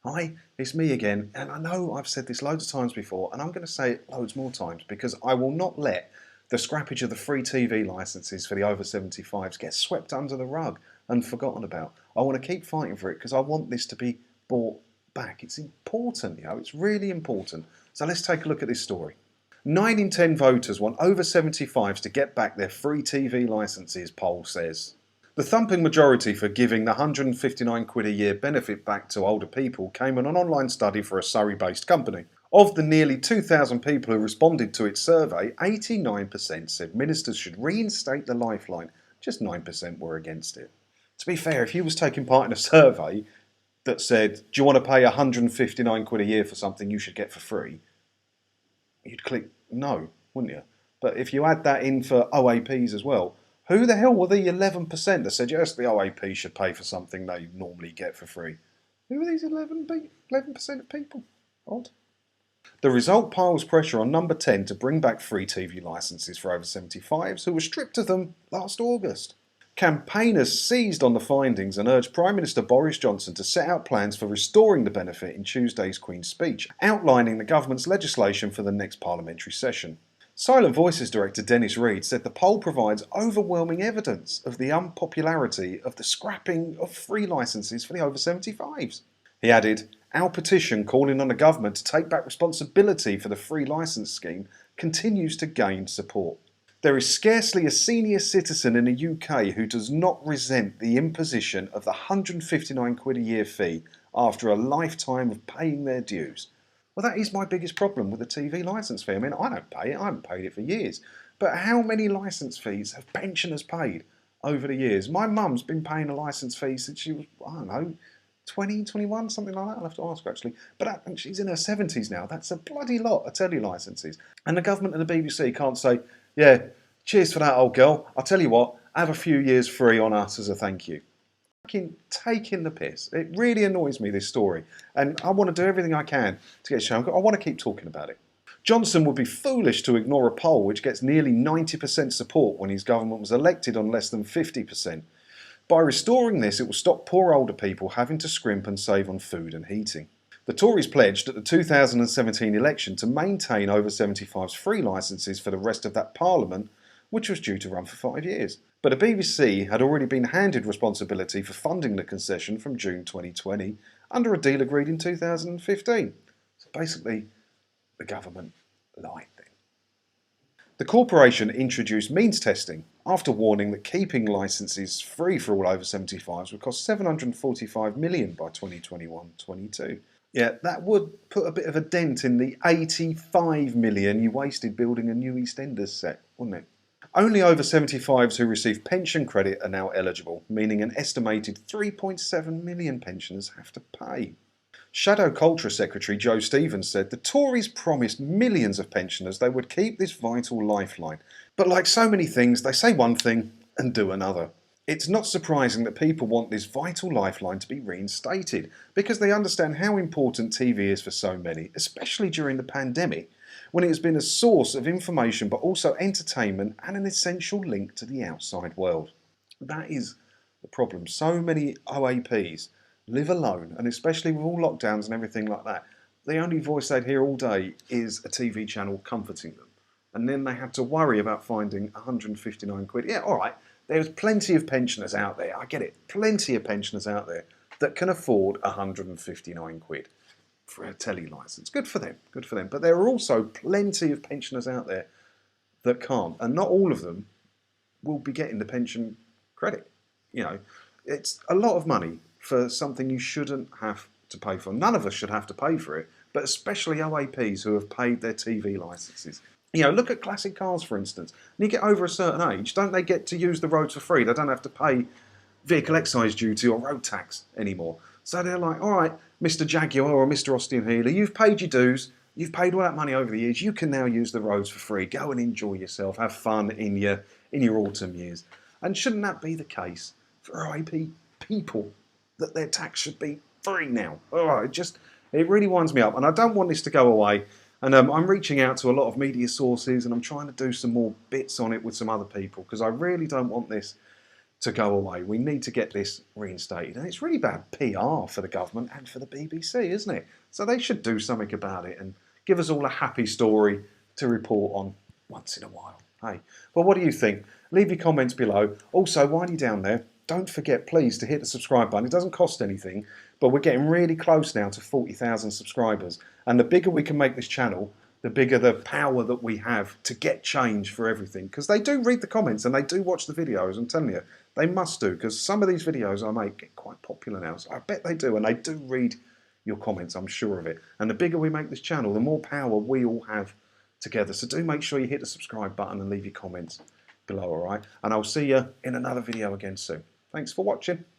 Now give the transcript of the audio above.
Hi, it's me again, and I know I've said this loads of times before, and I'm going to say it loads more times because I will not let the scrappage of the free TV licences for the over 75s get swept under the rug and forgotten about. I want to keep fighting for it because I want this to be brought back. It's important, it's really important. So let's take a look at this story. 9 in 10 voters want over 75s to get back their free TV licences, poll says. The thumping majority for giving the £159 a year benefit back to older people came on an online study for a Surrey-based company. Of the nearly 2,000 people who responded to its survey, 89% said ministers should reinstate the lifeline. Just 9% were against it. To be fair, if you was taking part in a survey that said, do you want to pay £159 a year for something you should get for free, you'd click no, wouldn't you? But if you add that in for OAPs as well, who the hell were the 11% that said, yes, the OAP should pay for something they normally get for free? Who are these 11% of people? Odd. The result piles pressure on number 10 to bring back free TV licences for over 75s who were stripped of them last August. Campaigners seized on the findings and urged Prime Minister Boris Johnson to set out plans for restoring the benefit in Tuesday's Queen's speech, outlining the government's legislation for the next parliamentary session. Silent Voices director Dennis Reed said the poll provides overwhelming evidence of the unpopularity of the scrapping of free licences for the over 75s. He added, our petition calling on the government to take back responsibility for the free licence scheme continues to gain support. There is scarcely a senior citizen in the UK who does not resent the imposition of the £159 a year fee after a lifetime of paying their dues. Well, that is my biggest problem with the TV licence fee. I mean, I don't pay it. I haven't paid it for years. But how many licence fees have pensioners paid over the years? My mum's been paying a licence fee since she was, I don't know, 20, 21, something like that. I'll have to ask her actually. But she's in her 70s now. That's a bloody lot of telly licences. And the government and the BBC can't say, yeah, cheers for that, old girl. I'll tell you what, have a few years free on us as a thank you. Taking the piss. It really annoys me, this story. And I want to do everything I can to get it shown. I want to keep talking about it. Johnson would be foolish to ignore a poll which gets nearly 90% support when his government was elected on less than 50%. By restoring this, it will stop poor older people having to scrimp and save on food and heating. The Tories pledged at the 2017 election to maintain over 75's free licences for the rest of that parliament, which was due to run for 5 years. But the BBC had already been handed responsibility for funding the concession from June 2020 under a deal agreed in 2015. So basically, the government lied then. The corporation introduced means testing after warning that keeping licences free for all over 75s would cost $745 million by 2021-22. Yeah, that would put a bit of a dent in the $85 million you wasted building a new EastEnders set, wouldn't it? Only over 75s who receive pension credit are now eligible, meaning an estimated 3.7 million pensioners have to pay. Shadow Culture Secretary Joe Stevens said the Tories promised millions of pensioners they would keep this vital lifeline. But like so many things, they say one thing and do another. It's not surprising that people want this vital lifeline to be reinstated, because they understand how important TV is for so many, especially during the pandemic, when it has been a source of information but also entertainment and an essential link to the outside world. That is the problem. So many OAPs live alone, and especially with all lockdowns and everything like that, the only voice they'd hear all day is a TV channel comforting them. And then they have to worry about finding £159. Yeah, all right, there's plenty of pensioners out there, I get it, plenty of pensioners out there that can afford £159 for a telly licence. Good for them, good for them. But there are also plenty of pensioners out there that can't, and not all of them will be getting the pension credit. It's a lot of money for something you shouldn't have to pay for. None of us should have to pay for it, but especially OAPs who have paid their TV licences. Look at classic cars, for instance. When you get over a certain age, don't they get to use the roads for free? They don't have to pay vehicle excise duty or road tax anymore. So they're like, all right, Mr. Jaguar or Mr. Austin Healey, you've paid your dues, you've paid all that money over the years, you can now use the roads for free. Go and enjoy yourself, have fun in your autumn years. And shouldn't that be the case for OAP people, that their tax should be free now? Oh, it really winds me up, and I don't want this to go away. And I'm reaching out to a lot of media sources, and I'm trying to do some more bits on it with some other people, because I really don't want this to go away. We need to get this reinstated. And it's really bad PR for the government and for the BBC, isn't it? So they should do something about it and give us all a happy story to report on once in a while. Hey, well, what do you think? Leave your comments below. Also, while you're down there, don't forget, please, to hit the subscribe button. It doesn't cost anything, but we're getting really close now to 40,000 subscribers. And the bigger we can make this channel, the bigger the power that we have to get change for everything. Because they do read the comments and they do watch the videos. I'm telling you, they must do. Because some of these videos I make get quite popular now. So I bet they do. And they do read your comments, I'm sure of it. And the bigger we make this channel, the more power we all have together. So do make sure you hit the subscribe button and leave your comments below, all right? And I'll see you in another video again soon. Thanks for watching.